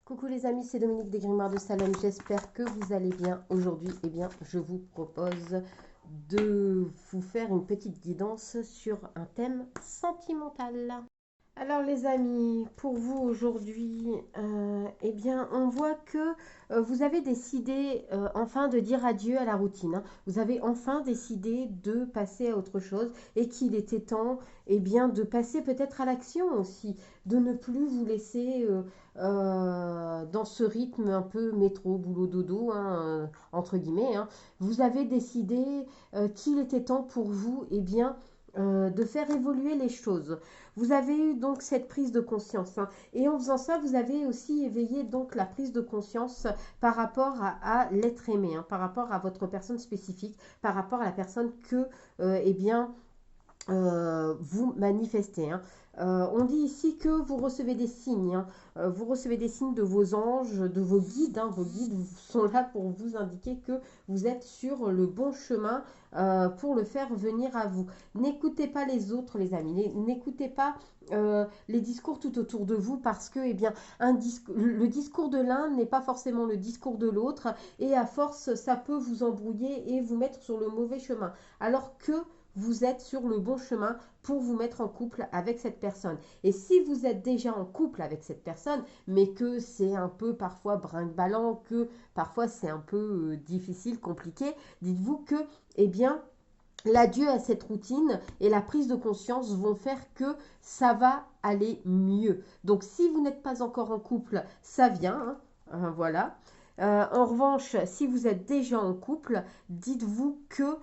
Coucou les amis, c'est Dominique des Grimoires de Salem. J'espère que vous allez bien. Aujourd'hui, je vous propose de vous faire une petite guidance sur un thème sentimental. Alors les amis, pour vous aujourd'hui, on voit que vous avez décidé enfin de dire adieu à la routine, hein. Vous avez enfin décidé de passer à autre chose et qu'il était temps de passer peut-être à l'action aussi, de ne plus vous laisser dans ce rythme un peu métro, boulot, dodo, hein, entre guillemets, hein. Vous avez décidé qu'il était temps pour vous de faire évoluer les choses. Vous avez eu donc cette prise de conscience, hein, et en faisant ça, vous avez aussi éveillé donc la prise de conscience par rapport à l'être aimé, hein, par rapport à votre personne spécifique, par rapport à la personne que vous manifestez, hein. On dit ici que vous recevez des signes, hein. Vous recevez des signes de vos anges, de vos guides, hein. Vos guides sont là pour vous indiquer que vous êtes sur le bon chemin pour le faire venir à vous. N'écoutez pas les autres, les amis. N'écoutez pas les discours tout autour de vous parce que le discours de l'un n'est pas forcément le discours de l'autre et à force, ça peut vous embrouiller et vous mettre sur le mauvais chemin. Alors que vous êtes sur le bon chemin pour vous mettre en couple avec cette personne. Et si vous êtes déjà en couple avec cette personne, mais que c'est un peu parfois brinque-ballant, que parfois c'est un peu difficile, compliqué, dites-vous que, l'adieu à cette routine et la prise de conscience vont faire que ça va aller mieux. Donc si vous n'êtes pas encore en couple, ça vient, hein, voilà. En revanche, si vous êtes déjà en couple, dites-vous que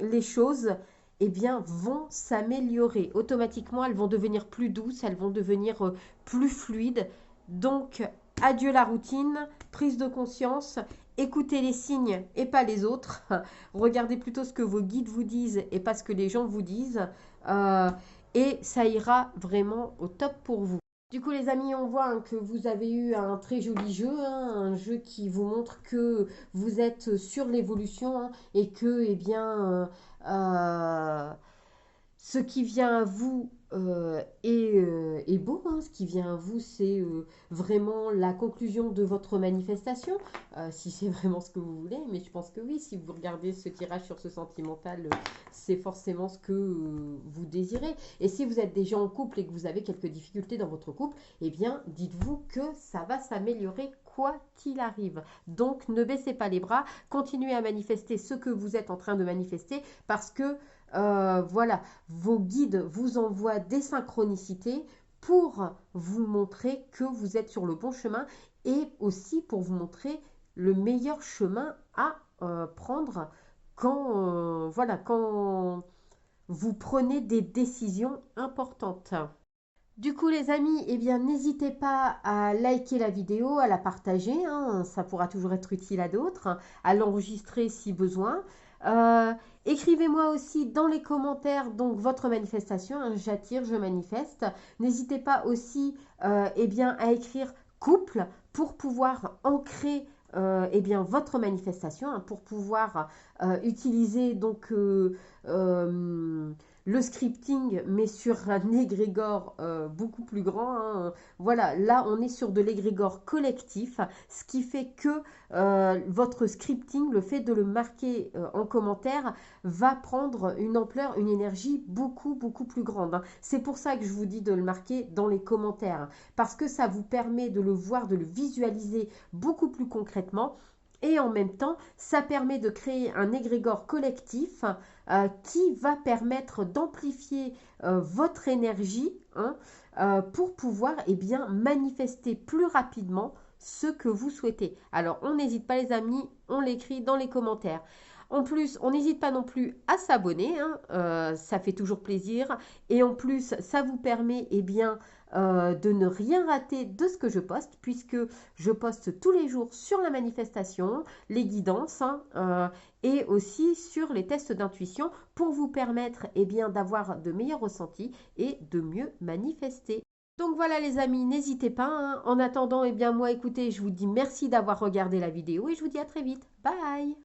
les choses vont s'améliorer. Automatiquement, elles vont devenir plus douces, elles vont devenir plus fluides. Donc, adieu la routine, prise de conscience, écoutez les signes et pas les autres. Regardez plutôt ce que vos guides vous disent et pas ce que les gens vous disent. Et ça ira vraiment au top pour vous. Du coup, les amis, on voit, hein, que vous avez eu un très joli jeu, hein, un jeu qui vous montre que vous êtes sur l'évolution, hein, et que, ce qui vient à vous est beau, hein. Ce qui vient à vous, c'est vraiment la conclusion de votre manifestation, si c'est vraiment ce que vous voulez. Mais je pense que oui, si vous regardez ce tirage sur ce sentimental, c'est forcément ce que vous désirez. Et si vous êtes déjà en couple et que vous avez quelques difficultés dans votre couple, dites-vous que ça va s'améliorer quoi qu'il arrive. Donc, ne baissez pas les bras, continuez à manifester ce que vous êtes en train de manifester parce que voilà, vos guides vous envoient des synchronicités pour vous montrer que vous êtes sur le bon chemin et aussi pour vous montrer le meilleur chemin à prendre quand vous prenez des décisions importantes. Du coup, les amis, n'hésitez pas à liker la vidéo, à la partager, hein, ça pourra toujours être utile à d'autres, hein, à l'enregistrer si besoin. Euh, Écrivez-moi aussi dans les commentaires donc votre manifestation, hein, j'attire, je manifeste. N'hésitez pas aussi à écrire couple pour pouvoir ancrer votre manifestation, hein, pour pouvoir utiliser le scripting, mais sur un égrégore beaucoup plus grand, hein. Voilà, là, on est sur de l'égrégore collectif, ce qui fait que votre scripting, le fait de le marquer en commentaire, va prendre une ampleur, une énergie beaucoup, beaucoup plus grande, hein. C'est pour ça que je vous dis de le marquer dans les commentaires, hein, parce que ça vous permet de le voir, de le visualiser beaucoup plus concrètement. Et en même temps, ça permet de créer un égrégore collectif qui va permettre d'amplifier votre énergie, hein, pour pouvoir manifester plus rapidement ce que vous souhaitez. Alors, on n'hésite pas les amis, on l'écrit dans les commentaires. En plus, on n'hésite pas non plus à s'abonner, hein, ça fait toujours plaisir. Et en plus, ça vous permet de ne rien rater de ce que je poste, puisque je poste tous les jours sur la manifestation, les guidances, hein, et aussi sur les tests d'intuition pour vous permettre d'avoir de meilleurs ressentis et de mieux manifester. Donc voilà les amis, n'hésitez pas, hein. En attendant, moi écoutez, je vous dis merci d'avoir regardé la vidéo et je vous dis à très vite. Bye!